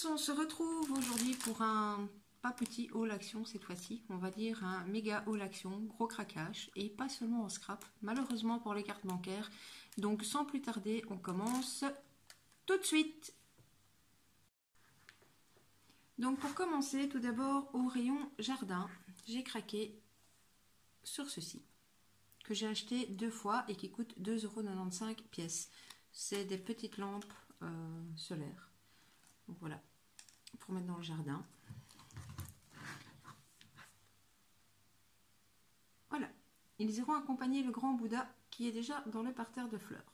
on se retrouve aujourd'hui pour un pas petit haul action cette fois-ci, on va dire un méga haul action, gros craquage et pas seulement en scrap, malheureusement pour les cartes bancaires. Donc sans plus tarder, on commence tout de suite. Donc pour commencer, tout d'abord au rayon jardin, j'ai craqué sur ceci que j'ai acheté 2 fois et qui coûte 2,95 € pièce. C'est des petites lampes solaires. Donc voilà, pour mettre dans le jardin. Voilà, ils iront accompagner le grand Bouddha qui est déjà dans le parterre de fleurs.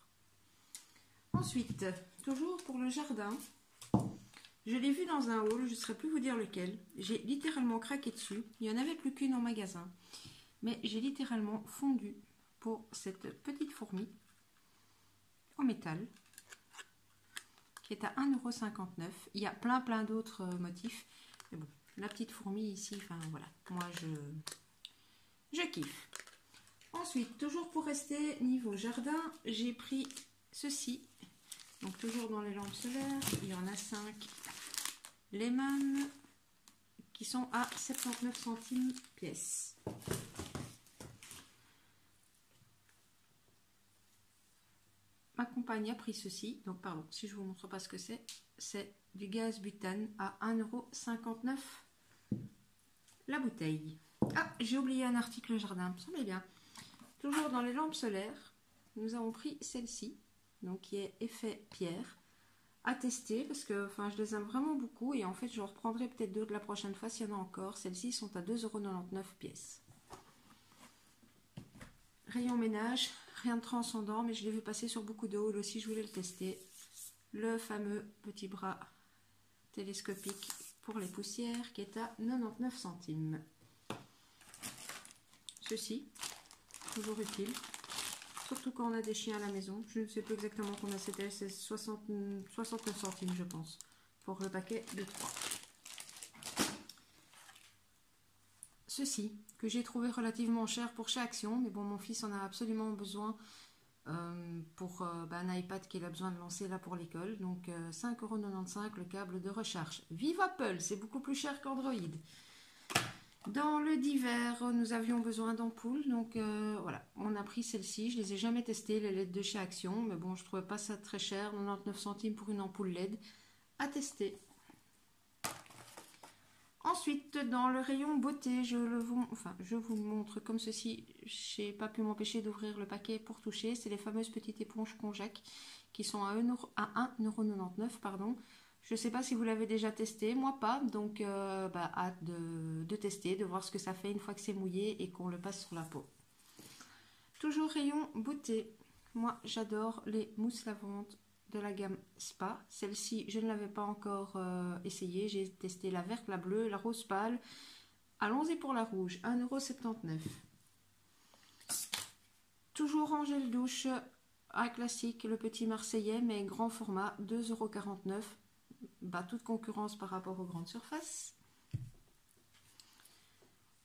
Ensuite, toujours pour le jardin, je l'ai vu dans un haul, je ne saurais plus vous dire lequel. J'ai littéralement craqué dessus. Il n'y en avait plus qu'une en magasin. Mais j'ai littéralement fondu pour cette petite fourmi en métal qui est à 1,59 €. Il y a plein d'autres motifs. Mais bon, la petite fourmi ici, enfin voilà, moi je kiffe. Ensuite, toujours pour rester niveau jardin, j'ai pris ceci. Donc toujours dans les lampes solaires, il y en a 5 Lehman qui sont à 79 centimes pièce. Ma compagne a pris ceci, donc pardon, si je vous montre pas ce que c'est du gaz butane à 1,59 € la bouteille. Ah, j'ai oublié un article jardin, ça me semblait bien. Toujours dans les lampes solaires, nous avons pris celle-ci, donc qui est effet pierre, à tester parce que enfin, je les aime vraiment beaucoup et en fait je reprendrai peut-être d'autres la prochaine fois s'il y en a encore. Celles-ci sont à 2,99 € pièce. Rayon ménage, rien de transcendant, mais je l'ai vu passer sur beaucoup de hauls aussi, je voulais le tester. Le fameux petit bras télescopique pour les poussières qui est à 99 centimes. Ceci, toujours utile, surtout quand on a des chiens à la maison. Je ne sais plus exactement combien c'était, c'est 69 centimes je pense, pour le paquet de 3. Ceci, que j'ai trouvé relativement cher pour chez Action, mais bon, mon fils en a absolument besoin pour un iPad qu'il a besoin de lancer là pour l'école. Donc 5,95 € le câble de recharge. Vive Apple, c'est beaucoup plus cher qu'Android. Dans le divers, nous avions besoin d'ampoules, donc voilà, on a pris celle-ci. Je les ai jamais testées, les LED de chez Action, mais bon, je trouvais pas ça très cher, 99 centimes pour une ampoule LED à tester. Ensuite, dans le rayon beauté, je vous le montre comme ceci. Je n'ai pas pu m'empêcher d'ouvrir le paquet pour toucher. C'est les fameuses petites éponges Conjac qui sont à 1,99 €, pardon. Je ne sais pas si vous l'avez déjà testé, moi pas. Donc, hâte de tester, de voir ce que ça fait une fois que c'est mouillé et qu'on le passe sur la peau. Toujours rayon beauté. Moi, j'adore les mousses lavantes de la gamme Spa. Celle-ci, je ne l'avais pas encore essayée. J'ai testé la verte, la bleue, la rose pâle. Allons-y pour la rouge, 1,79 €. Toujours en gel douche, un classique, le petit marseillais, mais grand format, 2,49 €. Toute concurrence par rapport aux grandes surfaces.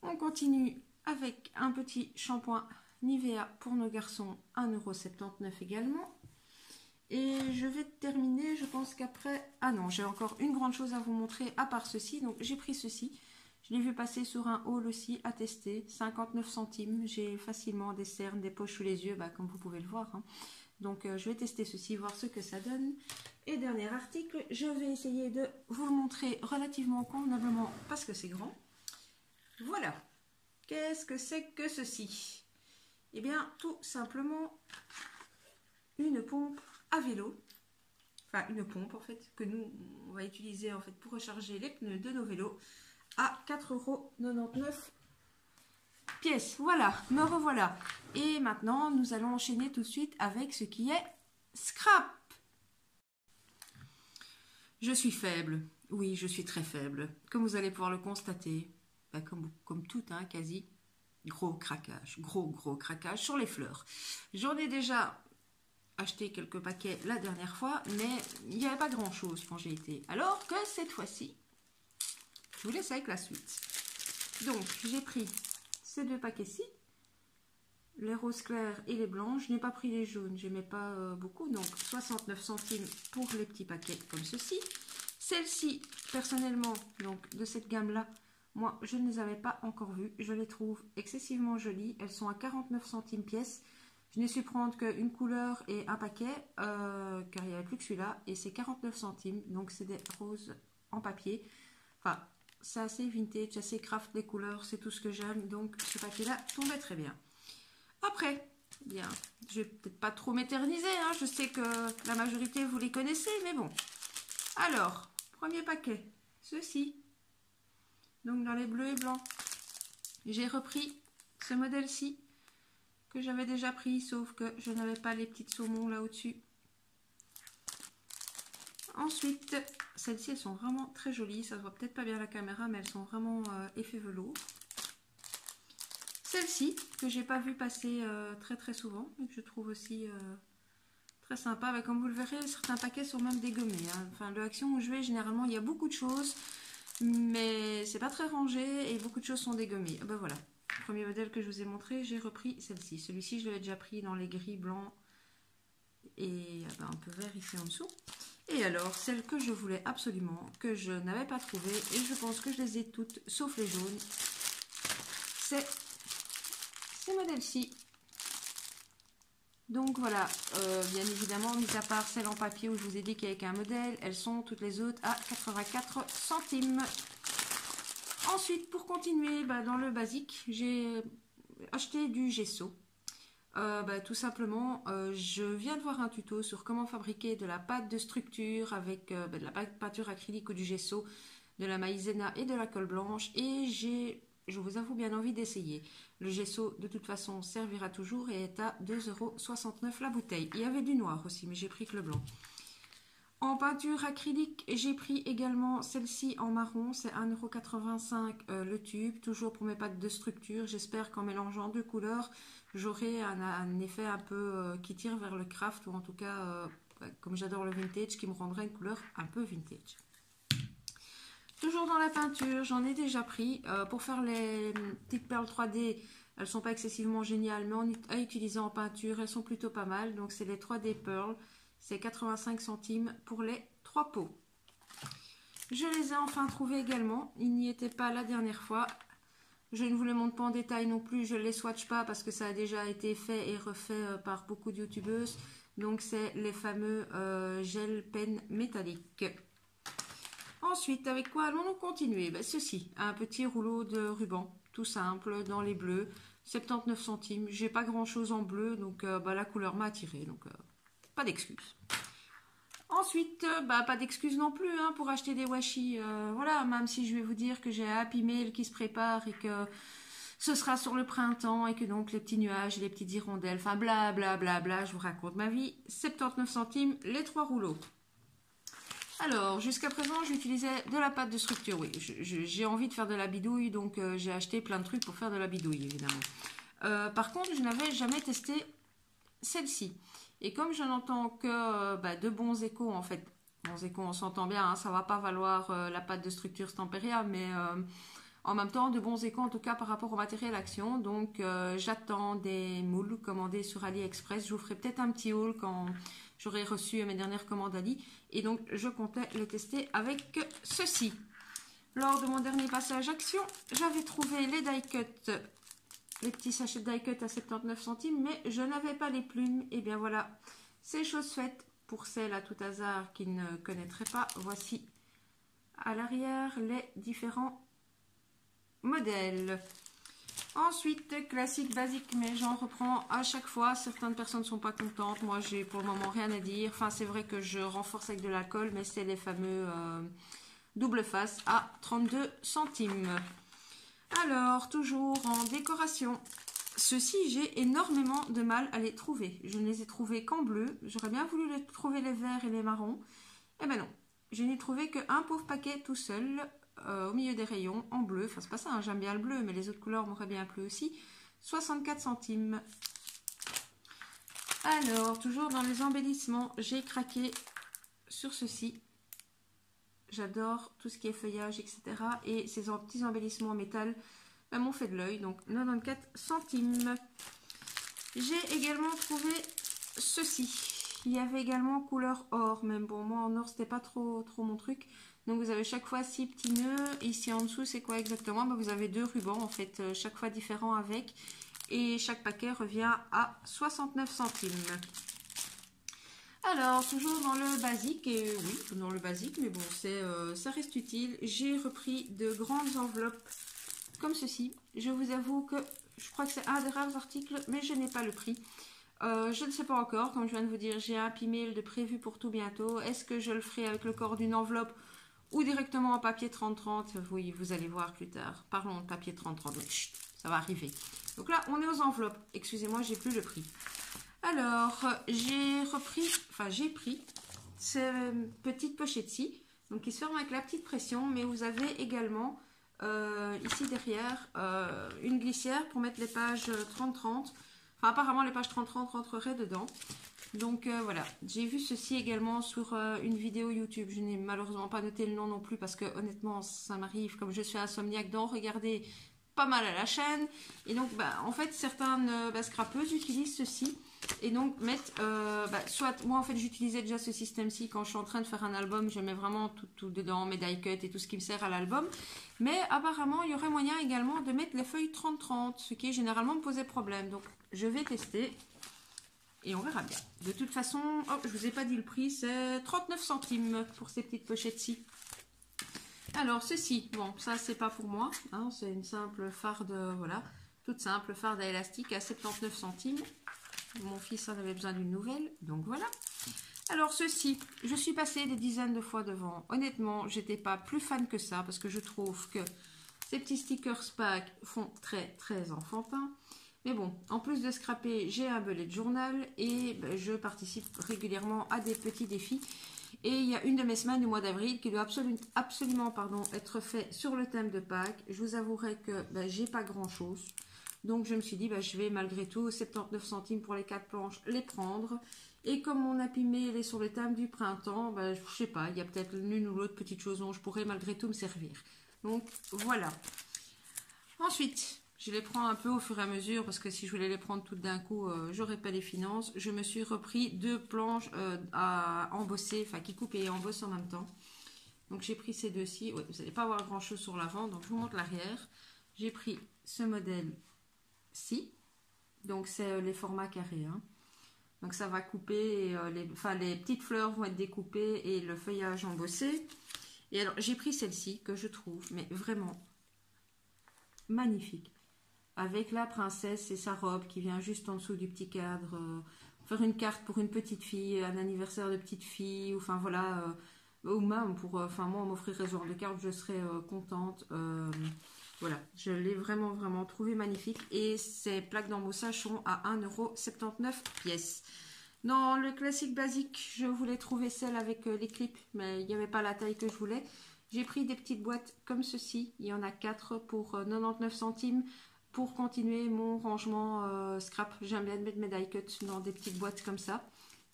On continue avec un petit shampoing Nivea pour nos garçons, 1,79 € également. Et je vais terminer, je pense qu'après... Ah non, j'ai encore une grande chose à vous montrer à part ceci. Donc j'ai pris ceci. Je l'ai vu passer sur un haul aussi à tester. 59 centimes. J'ai facilement des cernes, des poches sous les yeux, comme vous pouvez le voir. Hein. Donc je vais tester ceci, voir ce que ça donne. Et dernier article, je vais essayer de vous le montrer relativement convenablement parce que c'est grand. Voilà. Qu'est-ce que c'est que ceci? Eh bien, tout simplement une pompe à vélo, enfin une pompe en fait que nous on va utiliser en fait pour recharger les pneus de nos vélos à 4,99 € pièce. Voilà, me revoilà. Et maintenant nous allons enchaîner tout de suite avec ce qui est scrap. Je suis faible, oui je suis très faible, comme vous allez pouvoir le constater, comme tout hein, quasi. Gros craquage sur les fleurs. J'en ai déjà acheté quelques paquets la dernière fois, mais il n'y avait pas grand chose quand j'ai été. Alors que cette fois-ci, je vous laisse avec la suite. Donc, j'ai pris ces 2 paquets-ci, les roses clairs et les blancs. Je n'ai pas pris les jaunes, j'aimais pas beaucoup. Donc, 69 centimes pour les petits paquets comme ceci. Celles-ci, personnellement, donc de cette gamme-là, moi, je ne les avais pas encore vues. Je les trouve excessivement jolies. Elles sont à 49 centimes pièce. Je n'ai su prendre qu'une couleur et un paquet, car il n'y avait plus que celui-là. Et c'est 49 centimes. Donc, c'est des roses en papier. Enfin, c'est assez vintage, assez craft les couleurs. C'est tout ce que j'aime. Donc, ce paquet-là tombait très bien. Après, bien, je vais peut-être pas trop m'éterniser. Hein. Je sais que la majorité, vous les connaissez. Mais bon. Alors, premier paquet. Ceci. Donc dans les bleus et blancs, j'ai repris ce modèle-ci que j'avais déjà pris, sauf que je n'avais pas les petites saumons là au-dessus. Ensuite, celles-ci, elles sont vraiment très jolies. Ça se voit peut-être pas bien à la caméra, mais elles sont vraiment effet velours. Celle-ci, que j'ai pas vu passer très souvent, et que je trouve aussi très sympa. Mais comme vous le verrez, certains paquets sont même dégommés. Hein. Enfin, le Action où je vais, généralement, il y a beaucoup de choses. Mais c'est pas très rangé et beaucoup de choses sont dégommées. Ben voilà, le premier modèle que je vous ai montré, j'ai repris celle-ci. Celui-ci, je l'avais déjà pris dans les gris, blancs et un peu vert ici en dessous. Et alors, celle que je voulais absolument, que je n'avais pas trouvée, et je pense que je les ai toutes, sauf les jaunes, c'est ces modèles-ci. Donc voilà, bien évidemment, mis à part celle en papier où je vous ai dit qu'il n'y avait qu'un modèle, elles sont toutes les autres à 84 centimes. Ensuite, pour continuer dans le basique, j'ai acheté du gesso. Tout simplement, je viens de voir un tuto sur comment fabriquer de la pâte de structure avec de la peinture acrylique ou du gesso, de la maïzena et de la colle blanche. Et je vous avoue, bien envie d'essayer. Le gesso, de toute façon, servira toujours et est à 2,69 € la bouteille. Il y avait du noir aussi, mais j'ai pris que le blanc. En peinture acrylique, j'ai pris également celle-ci en marron. C'est 1,85 € le tube, toujours pour mes pâtes de structure. J'espère qu'en mélangeant deux couleurs, j'aurai un effet un peu qui tire vers le craft, ou en tout cas, comme j'adore le vintage, qui me rendrait une couleur un peu vintage. Toujours dans la peinture, j'en ai déjà pris. Pour faire les petites perles 3D, elles ne sont pas excessivement géniales, mais à utiliser en peinture, elles sont plutôt pas mal. Donc c'est les 3D Pearl, c'est 85 centimes pour les 3 pots. Je les ai enfin trouvés également, ils n'y étaient pas la dernière fois. Je ne vous les montre pas en détail non plus, je ne les swatch pas parce que ça a déjà été fait et refait par beaucoup de youtubeuses. Donc c'est les fameux gel pen métalliques. Ensuite, avec quoi allons-nous continuer? Ceci, un petit rouleau de ruban, tout simple, dans les bleus, 79 centimes. J'ai pas grand-chose en bleu, donc la couleur m'a attiré, donc pas d'excuses. Ensuite, pas d'excuses non plus hein, pour acheter des washi. Voilà, même si je vais vous dire que j'ai un Happy Mail qui se prépare et que ce sera sur le printemps et que donc les petits nuages et les petites hirondelles, enfin bla, je vous raconte ma vie. 79 centimes les 3 rouleaux. Alors, jusqu'à présent, j'utilisais de la pâte de structure. Oui, j'ai envie de faire de la bidouille, donc j'ai acheté plein de trucs pour faire de la bidouille, évidemment. Par contre, je n'avais jamais testé celle-ci. Et comme je n'entends que de bons échos, en fait, bons échos, on s'entend bien, hein, ça va pas valoir la pâte de structure Stamperia, mais en même temps, de bons échos, en tout cas par rapport au matériel Action. Donc, j'attends des moules commandés sur AliExpress. Je vous ferai peut-être un petit haul quand j'aurai reçu mes dernières commandes Ali. Et donc, je comptais les tester avec ceci. Lors de mon dernier passage Action, j'avais trouvé les die cut, les petits sachets de die cut à 79 centimes, mais je n'avais pas les plumes. Et bien voilà, c'est chose faite. Pour celles à tout hasard qui ne connaîtraient pas, voici à l'arrière les différents modèles. Ensuite, classique, basique, mais j'en reprends à chaque fois. Certaines personnes ne sont pas contentes. Moi, j'ai pour le moment rien à dire. Enfin, c'est vrai que je renforce avec de l'alcool, mais c'est les fameux double face à 32 centimes. Alors, toujours en décoration. Ceux-ci, j'ai énormément de mal à les trouver. Je ne les ai trouvés qu'en bleu. J'aurais bien voulu les trouver les verts et les marrons. Eh ben non, je n'ai trouvé qu'un pauvre paquet tout seul. Au milieu des rayons en bleu, enfin c'est pas ça, hein, j'aime bien le bleu mais les autres couleurs m'auraient bien plu aussi, 64 centimes. Alors toujours dans les embellissements, j'ai craqué sur ceci, j'adore tout ce qui est feuillage etc, et ces petits embellissements en métal m'ont fait de l'œil, donc 94 centimes. J'ai également trouvé ceci, il y avait également couleur or, même bon moi en or c'était pas trop mon truc. Donc vous avez chaque fois 6 petits nœuds. Ici en dessous, c'est quoi exactement? Vous avez 2 rubans en fait, chaque fois différents avec. Et chaque paquet revient à 69 centimes. Alors, toujours dans le basique, et oui, dans le basique, mais bon, ça reste utile. J'ai repris de grandes enveloppes comme ceci. Je vous avoue que je crois que c'est un des rares articles, mais je n'ai pas le prix. Je ne sais pas encore, comme je viens de vous dire, j'ai un P-mail de prévu pour tout bientôt. Est-ce que je le ferai avec le corps d'une enveloppe ou directement en papier 30-30? Oui, vous allez voir plus tard. Parlons de papier 30-30, chut, ça va arriver. Donc là, on est aux enveloppes. Excusez-moi, j'ai plus le prix. Alors, j'ai pris ces petites pochettes-ci, donc qui se ferment avec la petite pression, mais vous avez également ici derrière une glissière pour mettre les pages 30-30. Enfin, apparemment, les pages 30-30 rentreraient dedans. Donc voilà, j'ai vu ceci également sur une vidéo YouTube. Je n'ai malheureusement pas noté le nom non plus parce que honnêtement, ça m'arrive, comme je suis insomniaque, d'en regarder pas mal à la chaîne. Et donc, en fait, certaines scrapeuses utilisent ceci. Et donc, mettre, soit, moi en fait, j'utilisais déjà ce système-ci quand je suis en train de faire un album. Je mets vraiment tout dedans, mes die cuts et tout ce qui me sert à l'album. Mais apparemment, il y aurait moyen également de mettre les feuilles 30-30, ce qui généralement me posait problème. Donc, je vais tester. Et on verra bien. De toute façon, je vous ai pas dit le prix, c'est 39 centimes pour ces petites pochettes-ci. Alors, ceci, bon, ça, c'est pas pour moi. Hein, c'est une simple farde, voilà, toute simple farde à élastique à 79 centimes. Mon fils en avait besoin d'une nouvelle, donc voilà. Alors, ceci, je suis passée des dizaines de fois devant. Honnêtement, j'étais pas plus fan que ça, parce que je trouve que ces petits stickers pack font très enfantin. Mais bon, en plus de scraper, j'ai un bullet journal et je participe régulièrement à des petits défis. Et il y a une de mes semaines du mois d'avril qui doit absolument être fait sur le thème de Pâques. Je vous avouerai que j'ai pas grand chose. Donc je me suis dit, je vais malgré tout, 79 centimes pour les 4 planches, les prendre. Et comme mon Happy Mail est sur le thème du printemps, je sais pas, il y a peut-être l'une ou l'autre petite chose dont je pourrais malgré tout me servir. Donc voilà. Ensuite, je les prends un peu au fur et à mesure parce que si je voulais les prendre toutes d'un coup, j'aurais pas les finances. Je me suis repris 2 planches à embosser, enfin qui coupent et embossent en même temps. Donc j'ai pris ces deux-ci. Ouais, vous n'allez pas avoir grand chose sur l'avant, donc je vous montre l'arrière. J'ai pris ce modèle-ci. Donc c'est les formats carrés. Hein. Donc ça va couper, et, les petites fleurs vont être découpées et le feuillage embossé. Et alors j'ai pris celle-ci que je trouve mais vraiment magnifique. Avec la princesse et sa robe qui vient juste en dessous du petit cadre. Faire une carte pour une petite fille, un anniversaire de petite fille, ou enfin voilà, ou même pour, moi on m'offrirait ce genre de carte, je serais contente. Voilà, je l'ai vraiment trouvé magnifique. Et ces plaques d'embossage sont à 1,79 € pièce. Dans le classique basique, je voulais trouver celle avec les clips, mais il n'y avait pas la taille que je voulais. J'ai pris des petites boîtes comme ceci, il y en a 4 pour 99 centimes pour continuer mon rangement scrap. J'aime bien mettre mes die cuts dans des petites boîtes comme ça.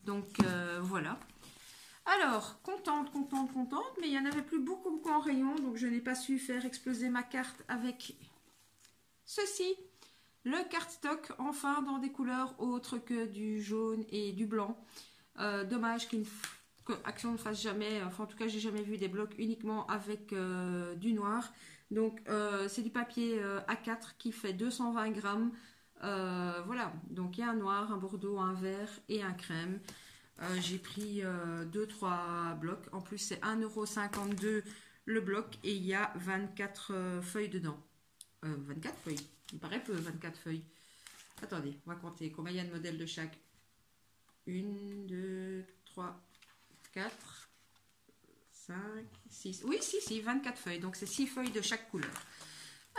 Donc voilà. Alors, contente, mais il n'y en avait plus beaucoup en rayon, donc je n'ai pas su faire exploser ma carte avec ceci. Le cardstock, enfin dans des couleurs autres que du jaune et du blanc. Dommage que Action ne fasse jamais, enfin en tout cas j'ai jamais vu des blocs uniquement avec du noir. Donc c'est du papier A4 qui fait 220 grammes. Voilà, donc il y a un noir, un bordeaux, un vert et un crème. J'ai pris 2-3 blocs. En plus c'est 1,52 € le bloc et il y a 24 feuilles dedans. 24 feuilles, il me paraît peu 24 feuilles. Attendez, on va compter combien il y a de modèles de chaque. 1, 2, 3, 4, 5, 6. Oui, si, 24 feuilles. Donc, c'est 6 feuilles de chaque couleur.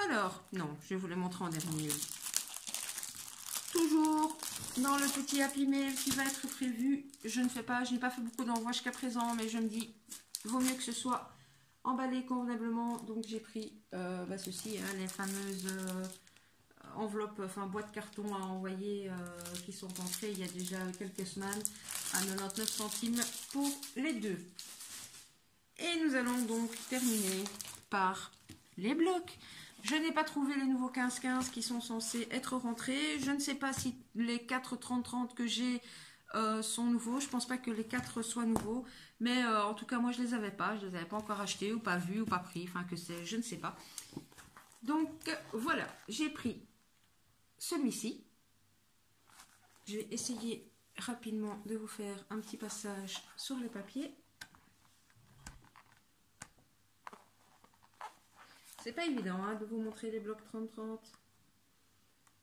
Alors, non, je vais vous les montrer en dernier. Toujours dans le petit Happy Mail qui va être prévu. Je n'ai pas fait beaucoup d'envois jusqu'à présent, mais je me dis, vaut mieux que ce soit emballé convenablement. Donc, j'ai pris ceci, hein, les fameuses enveloppes, enfin boîtes carton à envoyer qui sont entrées il y a déjà quelques semaines à 99 centimes pour les deux. Et nous allons donc terminer par les blocs. Je n'ai pas trouvé les nouveaux 15-15 qui sont censés être rentrés. Je ne sais pas si les 4 30-30 que j'ai sont nouveaux. Je pense pas que les 4 soient nouveaux, mais en tout cas moi je les avais pas. Je les avais pas encore achetés ou pas vus ou pas pris, enfin que c'est, je ne sais pas. Donc voilà, j'ai pris celui-ci. Je vais essayer rapidement de vous faire un petit passage sur les papiers. C'est pas évident hein, de vous montrer les blocs 30-30.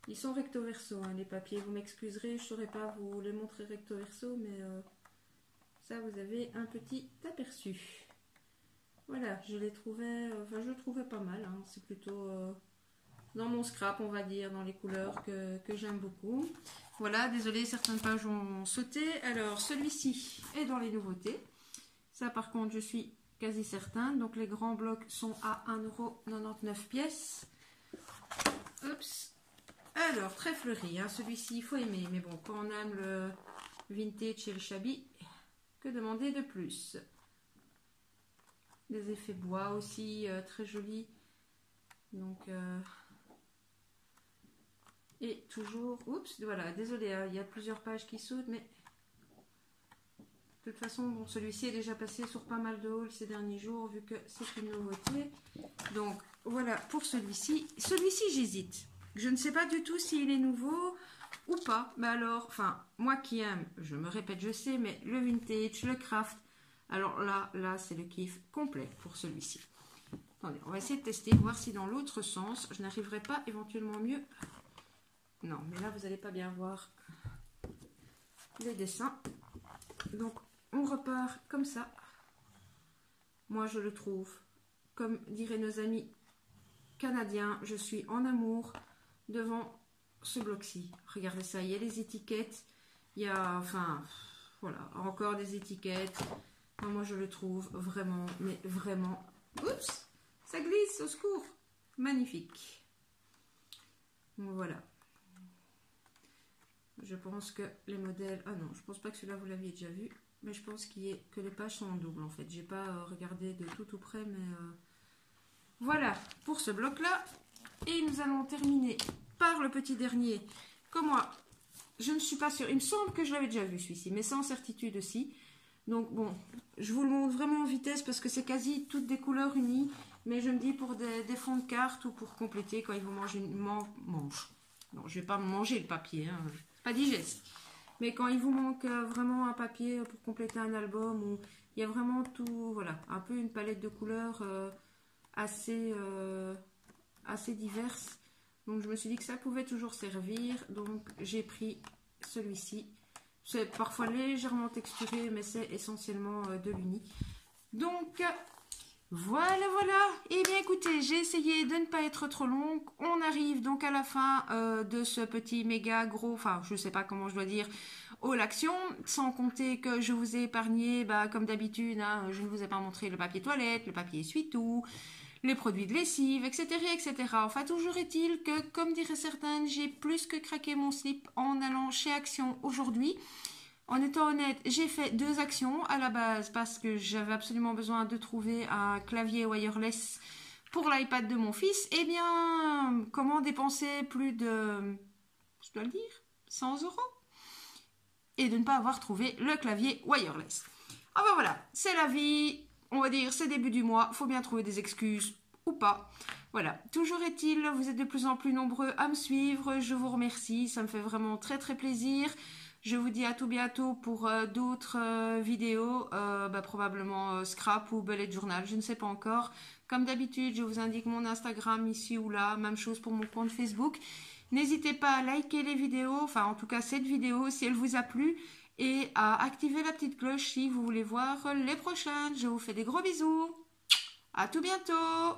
Ils sont recto verso hein, les papiers. Vous m'excuserez, je ne saurais pas vous les montrer recto verso, mais ça vous avez un petit aperçu. Voilà, je les trouvais, enfin je le trouvais pas mal. Hein. C'est plutôt dans mon scrap, on va dire, dans les couleurs que j'aime beaucoup. Voilà, désolé, certaines pages ont sauté. Alors celui-ci est dans les nouveautés. Ça par contre, je suis quasi certain. Donc les grands blocs sont à 1,99 € pièce. Oups. Alors, très fleuri, hein. Celui-ci, il faut aimer. Mais bon, quand on aime le vintage et le shabby, que demander de plus? Des effets bois aussi, très jolis. Donc, et toujours... Oups, voilà, désolé, hein, il y a plusieurs pages qui sautent, mais... De toute façon, bon, celui-ci est déjà passé sur pas mal de hauls ces derniers jours, vu que c'est une nouveauté. Donc, voilà pour celui-ci. Celui-ci, j'hésite. Je ne sais pas du tout s'il est nouveau ou pas. Mais alors, enfin, moi qui aime, je me répète, je sais, mais le vintage, le craft, alors là, c'est le kiff complet pour celui-ci. Attendez, on va essayer de tester, voir si dans l'autre sens, je n'arriverai pas éventuellement mieux. Non, mais là, vous n'allez pas bien voir les dessins. Donc, on repart comme ça. Moi, je le trouve, comme diraient nos amis canadiens, je suis en amour devant ce bloc-ci. Regardez ça, il y a les étiquettes, il y a, enfin, voilà, encore des étiquettes. Enfin, moi, je le trouve vraiment, mais vraiment... Oups, ça glisse, au secours. Magnifique. Donc, voilà. Je pense que les modèles... Ah non, je pense pas que celui-là, vous l'aviez déjà vu. Mais je pense que les pages sont en double, en fait. J'ai pas regardé de tout près, mais... Voilà, pour ce bloc-là. Et nous allons terminer par le petit dernier. Comme moi, je ne suis pas sûre. Il me semble que je l'avais déjà vu, celui-ci, mais sans certitude aussi. Donc, bon, je vous le montre vraiment en vitesse parce que c'est quasi toutes des couleurs unies. Mais je me dis pour des fonds de cartes ou pour compléter quand ils vont manger une manche. Non, je ne vais pas manger le papier, hein. Pas digeste. Mais quand il vous manque vraiment un papier pour compléter un album, où il y a vraiment tout, voilà, un peu une palette de couleurs assez diverses. Donc je me suis dit que ça pouvait toujours servir. Donc j'ai pris celui-ci. C'est parfois légèrement texturé, mais c'est essentiellement de l'uni. Donc voilà. Et bien écoutez, j'ai essayé de ne pas être trop longue. On arrive donc à la fin de ce petit méga gros, enfin je ne sais pas comment je dois dire, haul action, sans compter que je vous ai épargné, comme d'habitude, hein, je ne vous ai pas montré le papier toilette, le papier essuie-tout, les produits de lessive, etc., etc. Enfin, toujours est-il que, comme diraient certaines, j'ai plus que craqué mon slip en allant chez Action aujourd'hui. En étant honnête, j'ai fait 2 actions à la base parce que j'avais absolument besoin de trouver un clavier wireless pour l'iPad de mon fils. Eh bien, comment dépenser plus de, je dois le dire, 100 € et de ne pas avoir trouvé le clavier wireless. Enfin voilà, c'est la vie, on va dire, c'est début du mois, il faut bien trouver des excuses ou pas. Voilà, toujours est-il, vous êtes de plus en plus nombreux à me suivre, je vous remercie, ça me fait vraiment très très plaisir. Je vous dis à tout bientôt pour d'autres vidéos, probablement scrap ou bullet journal, je ne sais pas encore. Comme d'habitude, je vous indique mon Instagram ici ou là, même chose pour mon compte Facebook. N'hésitez pas à liker les vidéos, enfin en tout cas cette vidéo si elle vous a plu, et à activer la petite cloche si vous voulez voir les prochaines. Je vous fais des gros bisous. À tout bientôt.